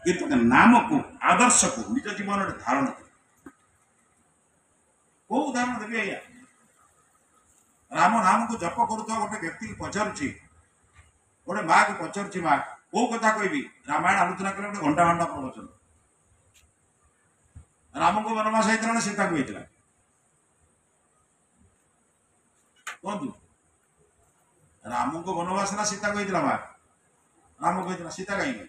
କିନ୍ତୁ ନାମକୁ ଆଦର୍ଶକୁ ନିଜ ଜୀବନରେ ଧାରଣ କର। କୋଉ ଉଦାହରଣ ଦେବି ଆଜ୍ଞା? ରାମ ନାମକୁ ଜପ କରୁଥିବା ଗୋଟେ ବ୍ୟକ୍ତି ପଚାରୁଛି, ଗୋଟେ ମା କୁ ପଚାରୁଛି, ମା କୋଉ କଥା କହିବି? ରାମାୟଣ ଆଲୋଚନା କଲେ ଗୋଟେ ଘଣ୍ଟା ଘଣ୍ଟା ପ୍ରବଚନ। ରାମଙ୍କୁ ବନବାସ ହେଇଥିଲା ନା ସୀତାକୁ ହେଇଥିଲା? କୁହନ୍ତୁ, ରାମଙ୍କୁ ବନବାସ ନା ସୀତାକୁ ହେଇଥିଲା? ମା ରାମକୁ ହେଇଥିଲା, ସୀତା କାହିଁକି?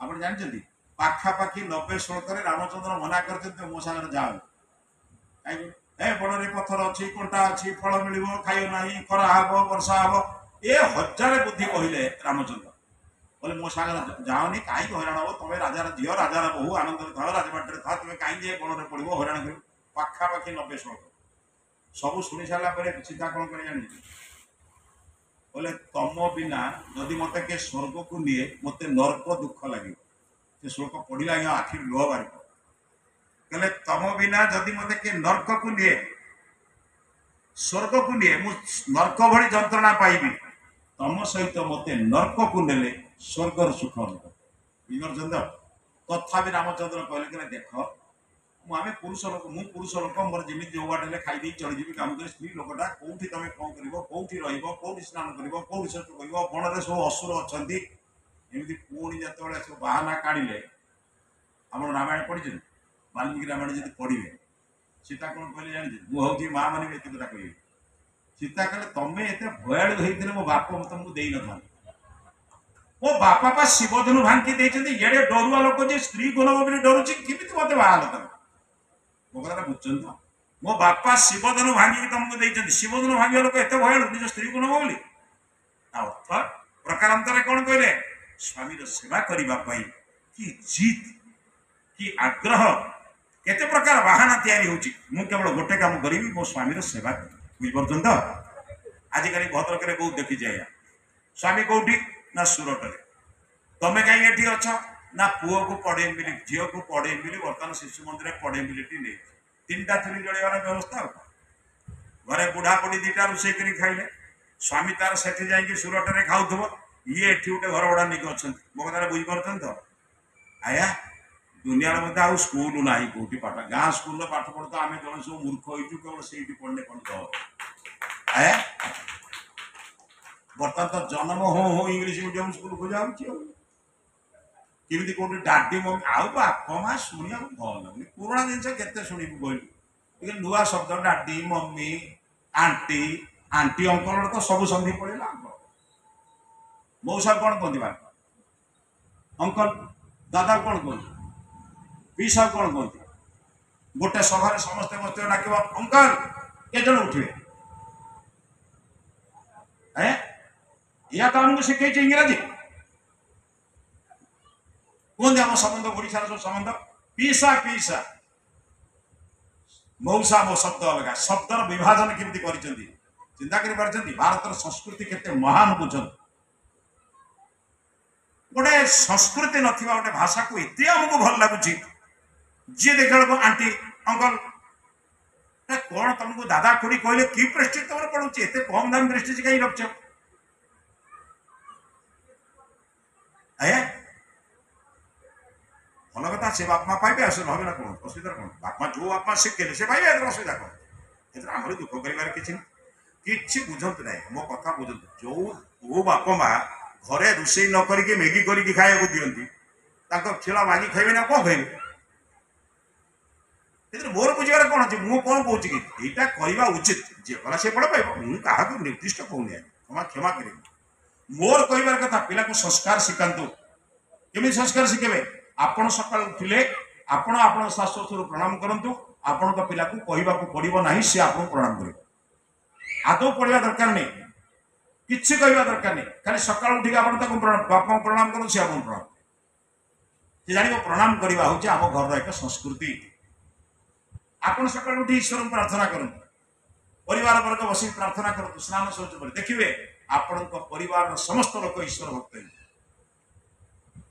ଆପଣ ଜାଣିଛନ୍ତି ପାଖାପାଖି 90 ଶ୍ଲୋକରେ ରାମଚନ୍ଦ୍ର ମନା କରିଛନ୍ତି ମୋ ସାଙ୍ଗରେ ଯାଅ। କାହିଁକି? ଏ ବଣରେ ପଥର ଅଛି, କଣ୍ଟା ଅଛି, ଫଳ ମିଳିବ, ଖାଇବ ନାହିଁ, ଖରା ହବ, ବର୍ଷା ହବ, ଏ ହଜାରେ ବୁଦ୍ଧି କହିଲେ ରାମଚନ୍ଦ୍ର। बोले मो सागर जाओनी कहीं हईराण हम, तुम राजार झील राजार बहु आनंद था राजबाटे था, तुम कहीं बन में पड़ो हईराण कर। पाखापाखि 90 श्लोक सब शुणी सारापर सीता कौन कर जानी बोले तुम बिना जदि मत किए स्वर्ग को निए मत नर्क दुख लगे। से श्लोक पढ़ला आखि लुह बाहर कहले तुम बिना जदि मत किए नर्क को निए स्वर्ग को निए मु नर्क भली जंत्रणा पाइबी, तुम सहित मत नर्क को नेले स्वर्गर सुख बुझे। तथा रामचंद्र कहले देख आम पुरुष लोक पुरुष लोक मोर जमी जो बाटे खाई चढ़ी काम कर स्त्री लोकटा कौटी तुम कौन कर कौटी रौटी स्नान कर कौटी शौच कर बण में सब असुर अच्छा एमती पुणी जो सब बाहाना काढ़े आम रामायण पढ़ी वाल्मीकि रामायण जब पढ़े सीता कौन कहले जानी मुझे माँ मैंने एत कथा कह सीता कहले तुम्हें एत भयालु होते मो बाप तुमको दे न था मो बापा पा शिवधनु भांगी देते ये डरुआ लोक जे स्त्री गुण बोली डरुची किमित मत बाहर तुम मो कथा बुझुन तो मो बापा शिवधनु भांगी तुमको देते शिवधनु भांगे लोक एत भयालु निज स्त्री गुण बोली अर्थ प्रकारांतर कौन कहले स्वामी सेवा करने कि जिद कि आग्रह केते प्रकार बाहाना तैयारी होची मु केवल गोटे काम करी मो स्वामी सेवा बुझिपार तो। आजिकल भद्रक में बहुत देखी जाए स्वामी कौटी ना सुरट में तमें कहीं एटी अच ना पुओ को पढ़े मिली झील को पढ़े मिली बर्तमान शिशु मंदिर पढ़े मिली नहीं 3टा चुली जलैवार व्यवस्था घरे बुढ़ा बुढ़ी 2टा रोषे कर खाइले स्वामी तार सेठी जाइए सुरट में खाऊ ये एटी गोटे घर भड़ा नहीं अच्छा मो कथा बुझीपार तो। आया दुनिया मत आ स्कूल ना कौटी पाठ गाँ स्कूल पाठ पढ़ तो आम जन सब मूर्ख हो केवल से पढ़ने कौन कह आया बर्तमान तो जन्म हो इंग्लीश मीडियम स्कूल को जाऊँगी किमी कौट डाडी मम्मी आउ बाप माँ शुणा भल लगुनि पुराणा जिन के शुणु कहलु नुआ शब्द daddy mummy aunty aunty uncle तो सब संधि पड़ेगा मौसा कौन कहते अंकल दादा कौन कहते पीसा कौन कहते गोटे सभा समस्ते मत डाक अंकल के जन उठे या तो आमको शिखे इंग्राजी कहते आम संबंध ओडार सब संबंध पीसा पीसा मौसा मो शब्द अलग शब्दर विभाजन केमती कर चिंता कर भारत संस्कृति केते महान बुझन गोटे संस्कृति नथिबा गोटे भाषा को एते हमको भल लगुच जी देख आंटी अंकल कौन तुमको दादा खुड़ी कहले कि प्रेस्टिज तुम पड़ोचे एत कम दाम प्रेस्टिज कहीं रख भल कथा से बाप माँ पाइबे आस ना कौन असुविधा कौन बाप माँ जो बाप माँ शिखे से पाइबे असुविधा कौन आम दुख कर किसी बुझंतु ना मो कथा बुझंतु जो बाप माँ घरे रोषे न करके मैगी करके खाया दिखती छिला मागी खाइबे ना कौन खाइबे मोर बुझार कौन अच्छे मुझे कौन कहूँ कि यहाँ कहवा उचित जी कला से बड़ पाइब मुझे निर्दिष्ट कहूनी क्षमा क्षमा कर मोर कहबार कथा पिला को संस्कार शिखातु केमी संस्कार शिखेबे आपण सकाल उठिले आपण आपण शाशु ससुर प्रणाम करंतु आपण पिला को कहवा को पड़ो ना सी आपको प्रणाम कर आदौ पढ़ा दरकार नहीं किसी कहवा दरकार नहीं खाली सकाल उठिक बापा प्रणाम कर सी आपको प्रणाम से जान प्रणाम करवा हूँ आम घर एक संस्कृति आपण सकाल उठी ईश्वर प्रार्थना करूँ परिवार वर्ग बस प्रार्थना करूँ स्नान शौच पर देखिए आपण परिवार समस्त लोक ईश्वर भक्त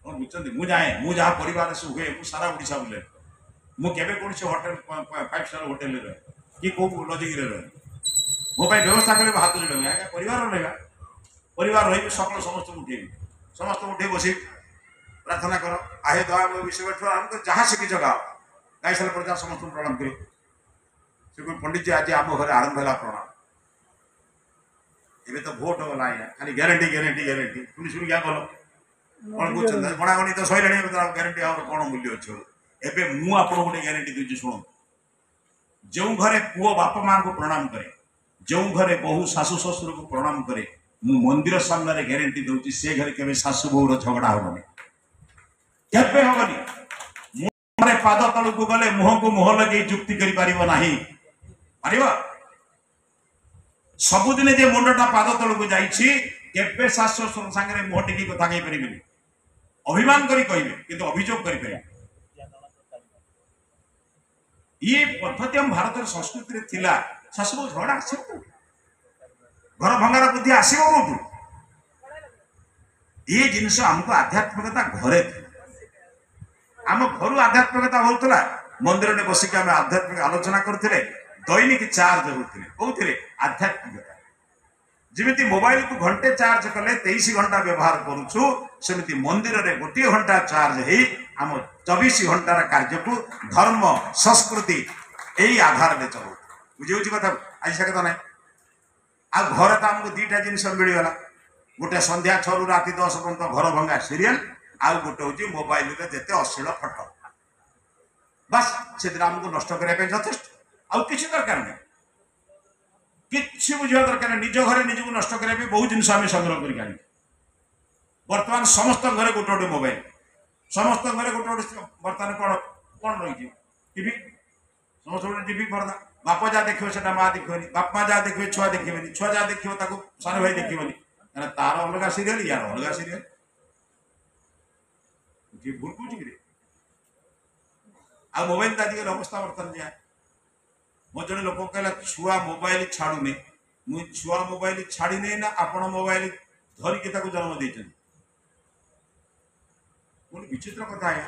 बुझे मुझे मुझे जहाँ परिवार से हुए सारा ओडिशा बुले मुझे कौन से होटेल 5 स्टार होटेल रहे कि कौ लजिंग रहे मो व्यवस्था करें हाथ जोड़ आज्ञा परिवार रहा परिवार रही सकल समस्त उठे बस प्रार्थना कर आहे दया विषय आरंभ कर जहाँ शिखी गाओ गाई सारा पर समस्त प्रणाम कर पंडित जी आज आम घर आरंभ है प्रणाम एबे तो भोट गला खाली ग्यारंटी ग्यारंटी ग्यारंटी शुणी शुणी क्या कल कौन कहते गणागणी तो सही ग्यारंटी आम कौन मूल्य अच्छे एबे मु आपको गोटे ग्यारंटी दूसरी शुणु जो घरे पुओ बाप माँ को प्रणाम करे जो घरे बहु शाशु शशुर को प्रणाम करे मु मंदिर सामने ग्यारंटी दूसरी से घरे केवे शाशु बहुर झगड़ा होबनी केबे होबनी मुहरे पाद तलू को गले मुह को मुह लगे जुक्ति करि परिबो नाही परिबो सबुदिन जे मुंडटा पाद तलू को जाईछि केबे शाशु शशुर संगे मुह टिकी कथा कहि परिबेनी अभिमान करी कहबे किंतु अभियोग करि परिबे ये पद्धति हम भारत संस्कृति रे थिला शाशु झगड़ा आसो घर भंगार बुद्धि आसो कौटू ये जिनस आमको आध्यात्मिकता घरे आम घर आध्यात्मिकता होता मंदिर में बसिक आम आध्यात्मिक आलोचना करते दैनिक चार्ज होते कौन आध्यात्मिकता जमी मोबाइल को घंटे चार्ज कले 23 घंटा व्यवहार करुचु सेमती मंदिर में गोटे घंटा चार्ज हो आम 24 घंटार कार्य को धर्म संस्कृति यही आधार में चलो बुझे कथा आज से कथा ना आ घर तो आमको दीटा जिन मिलगला गोटे संध्या 6 रु राति 10 पर्यटन घर भंगा सीरियल आउ गोटे हूँ मोबाइल जिते अश्लील फटो बस से आमको नष्ट करने यथेष्ट आउ कि दरकार नहीं कि बुझा दरकार निज घर निज को नष्ट करने बहुत जिन संग्रह कर बर्तमान समस्त घरे गोटे गोटे मोबाइल समस्त घरे गोटे गोटे बर्तमान कौन कौन रही टीवी समस्त गोटे टीवी पर्दा बाप जहाँ देखो से माँ देखनी बाप माँ जहाँ देखिए छुआ देखिए छुआ जहाँ देखो सान भाई देखनी तार अलग सीरियल यार अलग सीरियल भूल कौन आ मोबाइल तो आजिकल अवस्था बर्तमान जाए मो जड़े लोक कहला छुआ मोबाइल छाड़ूनी मुझे छुआ मोबाइल छाड़ी नहीं ना आपण मोबाइल धरिकी जन्म देते विचित्र कथा है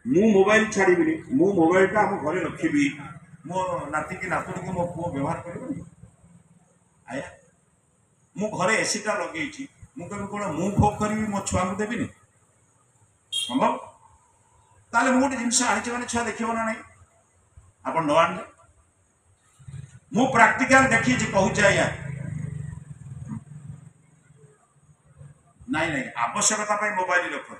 मु मोबाइल छाड़ी मु मोबाइल आम घरे रखी मो नाती की नातुणी को मो पुओ व्यवहार कर आया मु घरे एसीटा लगे मुझे कौन मु भोग करी मो छुआ को देवी संभव ताले मु गोटे जिन आनी मैंने छुआ देखो ना नहीं आप न आने मु प्राक्टिकल देखी कहूचे आज्ञा नहीं नहीं आवश्यकता मोबाइल रख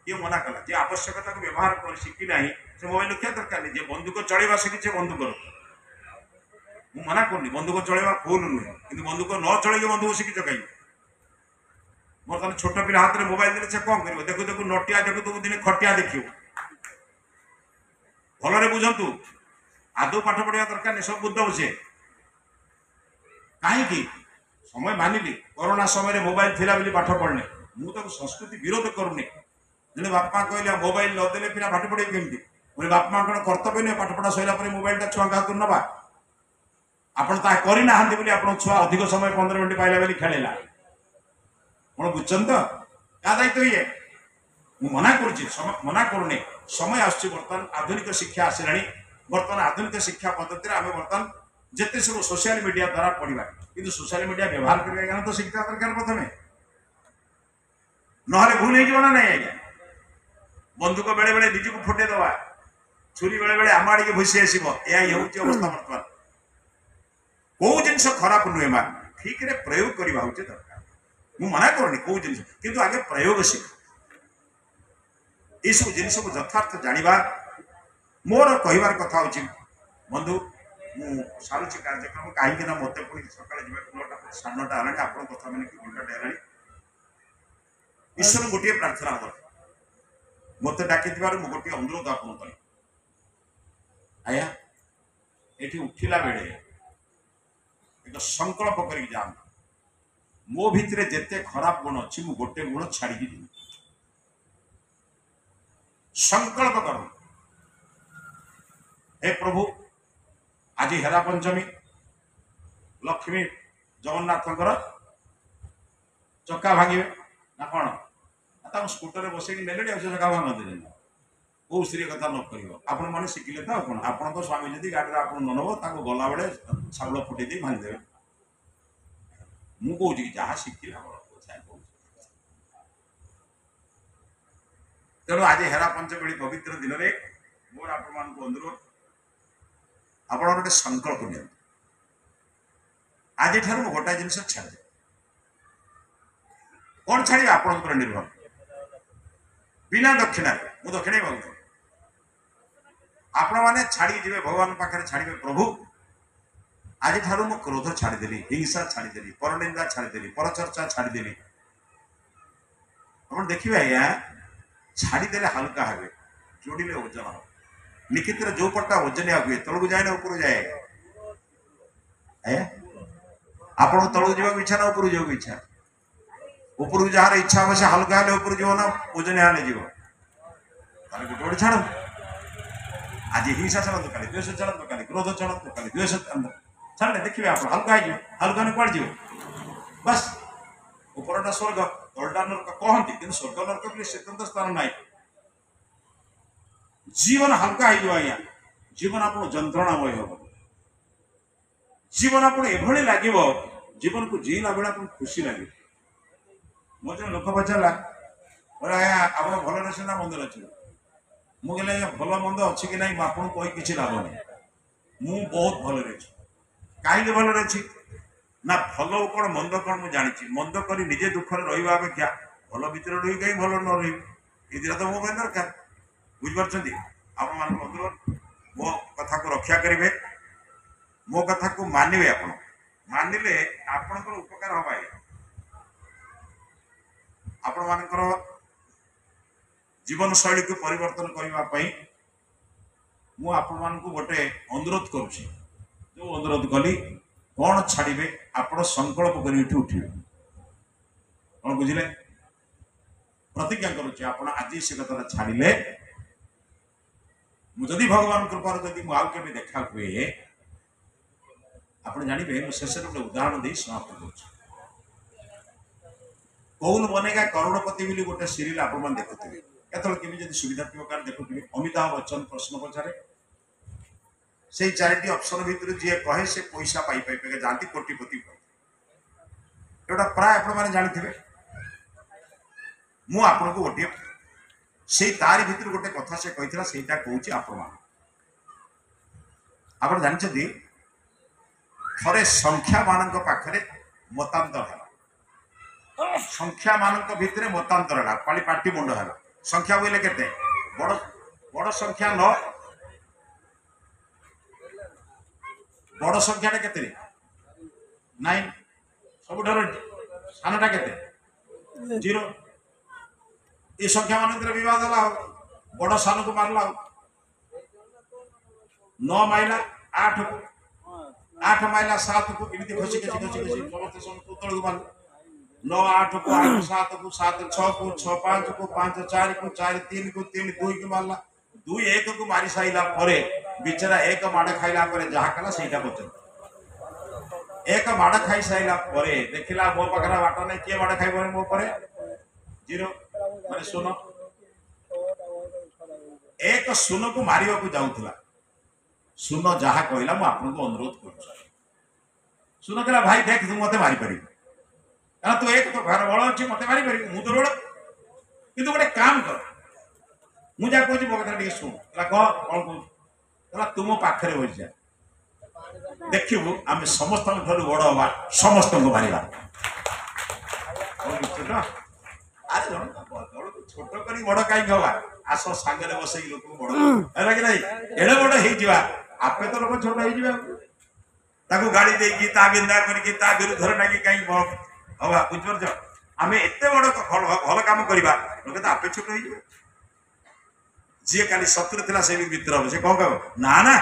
ये मना कला जे आवश्यकता को व्यवहार कर शिखी ना से मोबाइल रखा दरकार नहीं बंदूक चलवा शिखी बंदूक रख मना करनी बंदूक चलवा भूल नुहे कि बंदूक न चल बंदूक शिखी कहीं बर्तमान छोट पिला हाथ में मोबाइल देने से कौन कर देखु देखु नटिया देखु तुम दिन खटिया देखियो भलरे बुझंतु आदौ पाठ पढ़ा दरकार नहीं सब बुद्ध बसे कहीं समय मानिली कोरोना समय मोबाइल थिला बोली पाठ पढ़ने मुझे संस्कृति विरोध करूनी जब बापा कहले मोबाइल नदेले पिला पाठ पढ़े केमती बोले बाप माँ कौन कर्तव्य नहीं पाठ पढ़ा सर मोबाइल छुआ हाथ नवा आपड़ ता करना बोली छुआ अधिक समय 15 मिनट पाइला बोली खेलेला कौन बुझन तो क्या दायित्व ये मना कर मना करूनी समय आसुच्ची बर्तमान आधुनिक शिक्षा आसला बर्तमान आधुनिक शिक्षा पद्धति आम बर्तमान जिते सब सोशल मीडिया द्वारा पढ़ा कि सोशल मीडिया व्यवहार करने तो शिक्षा दरकार प्रथम ना भूल होना नहीं आज्ञा बंदूक बेले बेले निजी को फुटे दवा छुरी बेले बेले आम आड़े भूसी आसो यह अवस्था बर्तमान कौ जिन खराब नुहे मां ठीक रे प्रयोग करवा हूँ दरकार मुझे मना करूनी कौ जिन कि आगे प्रयोग शिख यू जिन को यथार्थ जाना मोर कहबार कथा हूँ बंधु मुझे कार्यक्रम कहीं मत सका साढ़े 9टा है आप कथा मैंने घंटाटे है ईश्वर गोटे प्रार्थना कर मत डाकी मुझे गोटे अनुरोध आप आया ये उठिला बेले एक संकल्प कर मो भितर जिते खराब गुण अच्छी मु गोटे गुण छाड़ी संकल्प कर हे प्रभु आज हेरा पंचमी लक्ष्मी जगन्नाथ चक्का भांगे ना कौन स्कूटर बस ने चक्का भांगते कौ स्त्री कथा न कर आपण मैंने शिखिले तो कौन आप स्वामी जदि गाड़ी आप न नब गला बेले चाउल फुटे भांगीदे मुझे जहाँ शिखिला तेणु आज हेरा पंचमी पवित्र दिन में मोर आप अनुरोध आप गोटे संकल्प नि आज गोटाए जिन छाड़ कौन छाड़ी आपंकर निर्भर बिना दक्षिण मुझे दक्षिण मांग आपण मैंने छाड़ी जी भगवान पाखे छाड़े प्रभु आज ठार मु क्रोध छाड़देली हिंसा छाड़देली परनिंदा छाड़देली परचर्चा छाड़देली आप देखिए आज्ञा छाड़देले हल्का हे जोड़े ओजन हम लिखित जो पट्टा ओजनिया हुए तलू जाए ना ऊपर जाए आप तलू जावाक इच्छा ना ऊपर जावाक इच्छा ऊपर जार इच्छा हम से हल्का हेल्ले ऊपर जीव ना ओजनिया हेल्ले जीव गोटे गोटे छाड़ आज हिंसा चलत काली द्वेष चलत काली क्रोध चलत काली द्वेष छाड़े देखिए आप हल्का हल्का ने कौन जीव बस ऊपरटा स्वर्ग तलटा नरक कहती कि स्वर्ग नरक भी स्वतंत्र स्थान ना जीवन हल्का हो जीवन आप जंत्रणामय हम जीवन आप लगे जीवन को जीला बेला आप खुशी लगे मो जो लोक पचारा आप भल अच्छे ना मंद अच्छे मुझे भल मंद अच्छी कि ना आपको कही किसी लाभ नहीं मु बहुत भल कहीं भल अच्छी ना भल कौन मंद कौन मुझे जानी मंद कर निजे दुखर रहा अपेक्षा भल भर रही कहीं भल न रही ये तो मो दरकार बुझिपार आप मो कथा को रक्षा करेंगे मो कथा को मानवे आप मानिले आपणकर उपकार हम आपण मानकर जीवन शैली को परिवर्तन करने मु आपण मान गोटे अनुरोध करुच्ची जो अनुरोध कली कौन छाड़े आपण संकल्प कर उठे कौन बुझे प्रतिज्ञा करुच्ची आपण आज से कथा छाड़े मुझे भगवान कृपार जदि मुझे देखा हुए आप जानवे मुझे शेष गोटे उदाहरण दे समाप्त कर कौन बनेगा करोड़पति बोली गोटे सीरियल आप देखुए केतल सुविधा थी देखुए अमिताभ बच्चन प्रश्न पचारे से चारिटी ऑप्शन भितर जी कहे से पैसा पाई पाई जाती कोटिपति एटा प्राय आप जानते मु आपन को गोटे से तारी भितर गोटे कथा से कही से कहूँ आप जानते थे संख्या मान पाखे मतांतर है संख्या मान भितर मतांतर है पाली पार्टी मुंड है संख्या बोले के बड़ बड़ संख्या न बड़ संख्या के 9 सब सानटा के 0 ये संख्या मान विवाद है बड़ सान को मारला 9 माइला 8 को 8 माइला 7 को इमती खसी खसी खसी खसी समस्त तल को मार 9 8 को 8 7 को 7 6 को 6 5 को 5 4 को 4 3 को 3 2 को मारला 2 1 को मारी साइला परे बिचारा एक माड़ खाइला परे जहा कला सेटा बचन एक माड़ खाई साइला परे देखिला मो पकरा बाटा नै के माड़ खाइ परे मो परे 0 माने सुनो एक सुनो को मारिबा को जाउथला सुनो जहा कहला मु आपन को अनुरोध करू सुनो कहला भाई देख तू मते मारी परी कहला तू एक तो घर बळ अछि मते मारी परी मु तो बळ किंतु गोटे काम कर मु जा कहू मो कथा टिके सुन कहला कह कोन कहू कहला तुम पाखरे होई जा देखिबु आमे समस्त ठलु बड़ हवा समस्त को मारिबा अरे छोट करी बड़ कहीं हवा आस सांगे बसई लोक बड़ है कि नहीं एड़े बड़ हो आपे तो लोक छोट हो गाड़ी देकी ता बिंदा करके ता विरुद्ध नागी कहीं हवा बुझिपार आम एत बड़ भल कम करवा लोक तो आपे छोट हो जी खाली शत्रु था से भी मित्र हम से कौन कह ना ना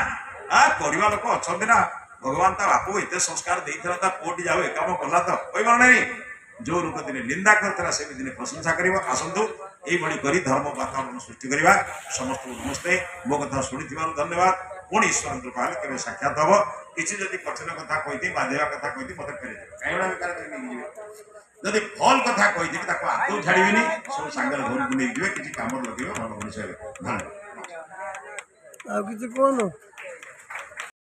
करवा लोक अच्छा ना भगवान ता बापू को एत संस्कार देता पुटी जाओ ए कम कला तो कह नहीं जो लोक दिन निंदा करता से दिन प्रशंसा कर आसतु ये धर्म वातावरण सृष्टि करवा समस्त नमस्ते मो कथा शुणी धन्यवाद पुणी ईश्वर कृपा के साक्षात हम किसी जब कठिन कथा कही बाधेवा कथा कही मत कहीं जदि भल कथा कही आदौ छाड़बी सब सांगे घर को नहीं किसी कम लगे भल मनुष्य धन्यवाद।